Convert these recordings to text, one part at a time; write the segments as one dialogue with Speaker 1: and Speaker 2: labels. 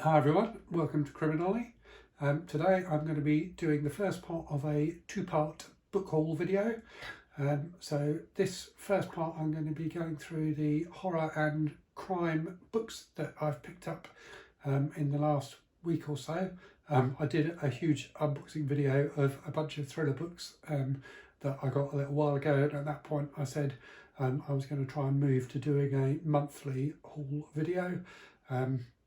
Speaker 1: Hi everyone, welcome to Criminally. Today I'm going to be doing the first part of a two-part book haul video. So this first part I'm going to be going through the horror and crime books that I've picked up in the last week or so. I did a huge unboxing video of a bunch of thriller books that I got a little while ago, and at that point I said I was going to try and move to doing a monthly haul video.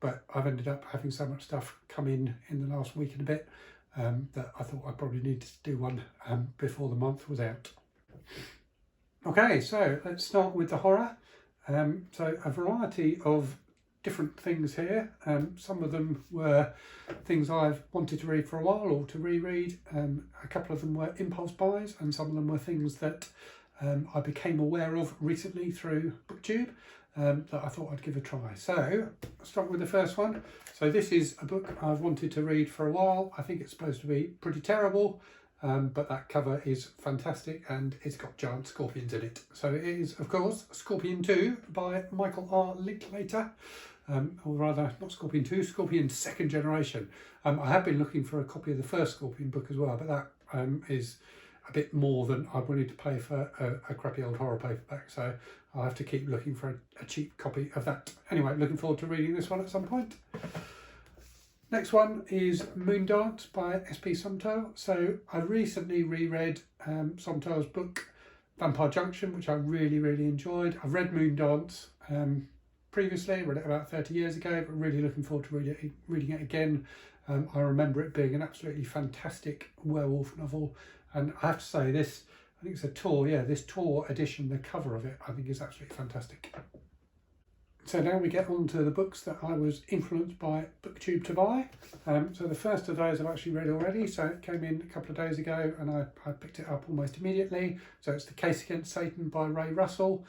Speaker 1: But I've ended up having so much stuff come in the last week and a bit that I thought I probably needed to do one before the month was out. Okay, so let's start with the horror. So a variety of different things here. Some of them were things I've wanted to read for a while or to reread. A couple of them were impulse buys, and some of them were things that I became aware of recently through BookTube. That I thought I'd give a try. So I'll start with the first one. So this is a book I've wanted to read for a while. I think it's supposed to be pretty terrible, but that cover is fantastic and it's got giant scorpions in it. So it is, of course, Scorpion 2 by Michael R. Linklater, or rather, not Scorpion 2, Scorpion second generation. I have been looking for a copy of the first Scorpion book as well, but that is a bit more than I wanted to pay for a crappy old horror paperback, so I'll have to keep looking for a cheap copy of that. Anyway, looking forward to reading this one at some point. Next one is Moondance by S.P. Somtow. So I recently reread Somtow's book Vampire Junction, which I really enjoyed. I've read Moondance previously, read it about 30 years ago, but really looking forward to reading it again. I remember it being an absolutely fantastic werewolf novel, and I have to say this, I think it's a Tor, this Tor edition, the cover of it, I think is absolutely fantastic. So now we get on to the books that I was influenced by BookTube to buy. So the first of those I've actually read already, so it came in a couple of days ago and I picked it up almost immediately. So it's The Case Against Satan by Ray Russell,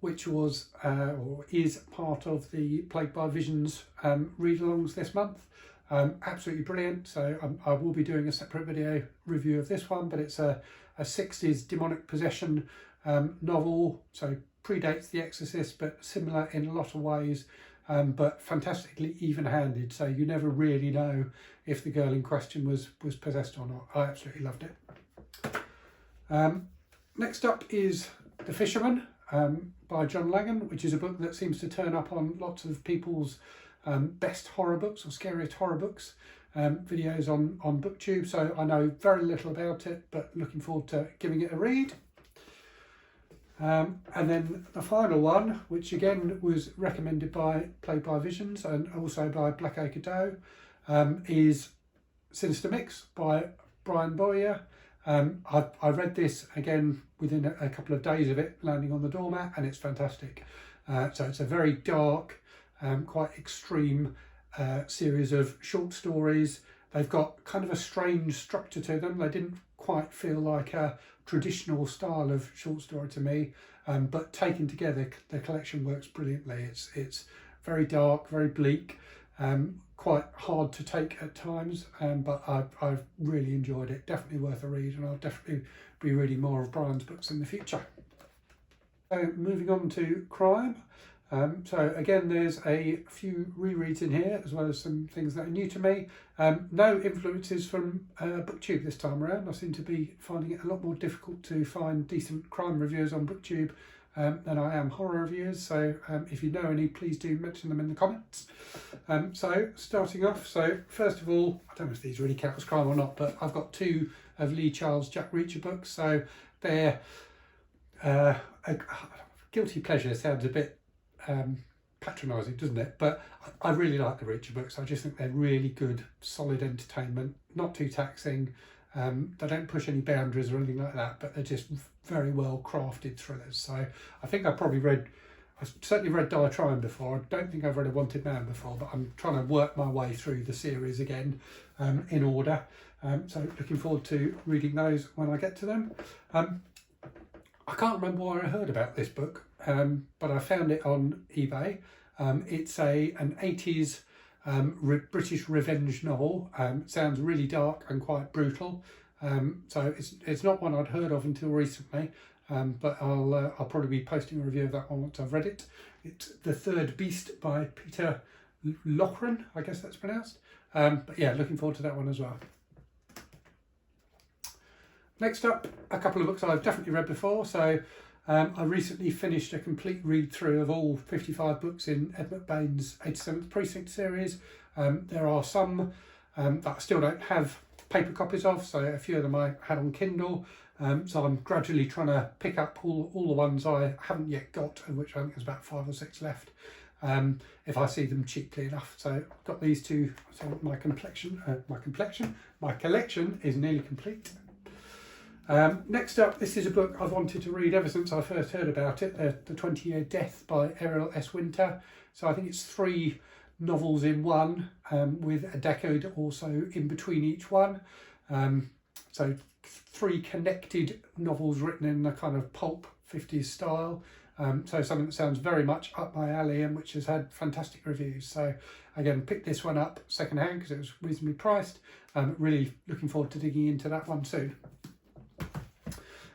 Speaker 1: which was or is part of the Plagued by Visions read-alongs this month. Absolutely brilliant. So I will be doing a separate video review of this one, but it's a 60s demonic possession novel, so predates The Exorcist, but similar in a lot of ways, but fantastically even-handed, so you never really know if the girl in question was possessed or not. I absolutely loved it. Next up is The Fisherman by John Langan, which is a book that seems to turn up on lots of people's best horror books or scariest horror books videos on BookTube, so I know very little about it, but looking forward to giving it a read. And then the final one, which again was recommended by Plagued by Visions and also by Blackacre Doe, is Sinister Mix by Brian Boyer. I read this again within a couple of days of it landing on the doormat, and it's fantastic. So it's a very dark, quite extreme series of short stories. They've got kind of a strange structure to them. They didn't quite feel like a traditional style of short story to me, but taken together the collection works brilliantly. It's very dark, very bleak, quite hard to take at times, but I've really enjoyed it. Definitely worth a read, and I'll definitely be reading more of Brian's books in the future. So moving on to crime. So again, there's a few rereads in here, as well as some things that are new to me. No influences from BookTube this time around. I seem to be finding it a lot more difficult to find decent crime reviewers on BookTube than I am horror reviewers. So if you know any, please do mention them in the comments. So starting off, so first of all, I don't know if these really count as crime or not, but I've got two of Lee Charles Jack Reacher books. So they're a guilty pleasure sounds a bit patronising, doesn't it? But I really like the Reacher books. I just think they're really good, solid entertainment, not too taxing. They don't push any boundaries or anything like that, but they're just very well crafted thrillers. So I think I've certainly read Diatribe before. I don't think I've read A Wanted Man before, but I'm trying to work my way through the series again in order. So looking forward to reading those when I get to them. I can't remember where I heard about this book, but I found it on eBay. It's an 80s British revenge novel. Sounds really dark and quite brutal. So it's not one I'd heard of until recently, but I'll probably be posting a review of that one once I've read it. It's The Third Beast by Peter Loughran, I guess that's pronounced. But yeah, looking forward to that one as well. Next up, a couple of books I've definitely read before. So I recently finished a complete read through of all 55 books in Ed McBain's 87th Precinct series. There are some that I still don't have paper copies of, so a few of them I had on Kindle. So I'm gradually trying to pick up all the ones I haven't yet got, of which I think there's about 5 or 6 left, if I see them cheaply enough. So I've got these two, so my collection is nearly complete. Next up, this is a book I've wanted to read ever since I first heard about it, The 20-Year Death by Ariel S. Winter. So I think it's 3 novels in one, with a decade or so in between each one. So 3 connected novels written in a kind of pulp 50s style. So something that sounds very much up my alley and which has had fantastic reviews. So again, picked this one up secondhand because it was reasonably priced. Really looking forward to digging into that one soon.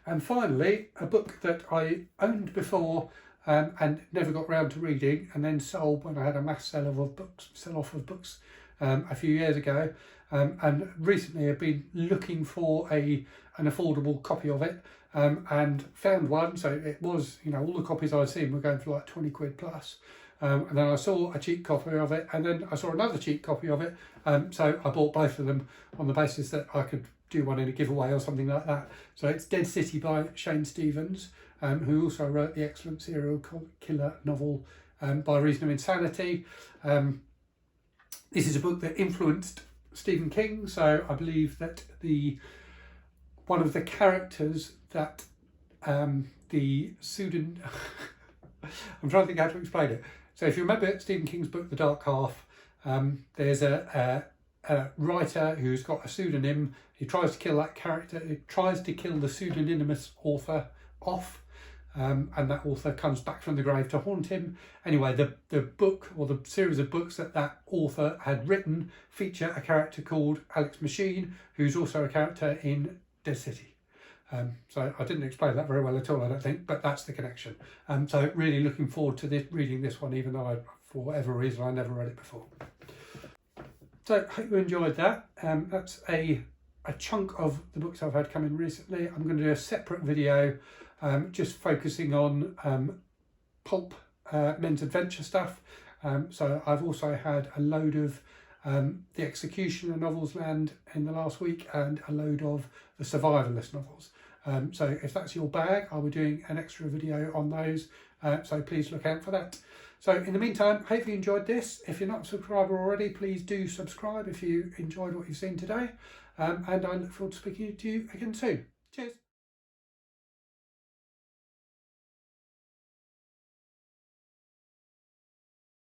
Speaker 1: And finally, a book that I owned before and never got round to reading, and then sold when I had a mass sell-off of books a few years ago. And recently I've been looking for an affordable copy of it, and found one. So it was, all the copies I'd seen were going for like 20 quid plus. And then I saw a cheap copy of it, and then I saw another cheap copy of it. So I bought both of them on the basis that I could do one in a giveaway or something like that. So it's Dead City by Shane Stevens, who also wrote the excellent serial killer novel By Reason of Insanity. This is a book that influenced Stephen King. So I believe that one of the characters that the pseudonym I'm trying to think how to explain it. So if you remember Stephen King's book The Dark Half, there's a writer who's got a pseudonym. He tries to kill that character. He tries to kill the pseudonymous author off, and that author comes back from the grave to haunt him. Anyway, the book, or the series of books that author had written, feature a character called Alex Machine, who's also a character in Dead City. So I didn't explain that very well at all, I don't think, but that's the connection. So really looking forward to reading this one, even though for whatever reason I never read it before. So I hope you enjoyed that. That's a chunk of the books I've had come in recently. I'm going to do a separate video just focusing on pulp men's adventure stuff. So I've also had a load of The Executioner novels land in the last week, and a load of the survivalist novels. So if that's your bag, I'll be doing an extra video on those. So please look out for that. So in the meantime, hope you enjoyed this. If you're not a subscriber already, please do subscribe if you enjoyed what you've seen today. And I look forward to speaking to you again soon. Cheers.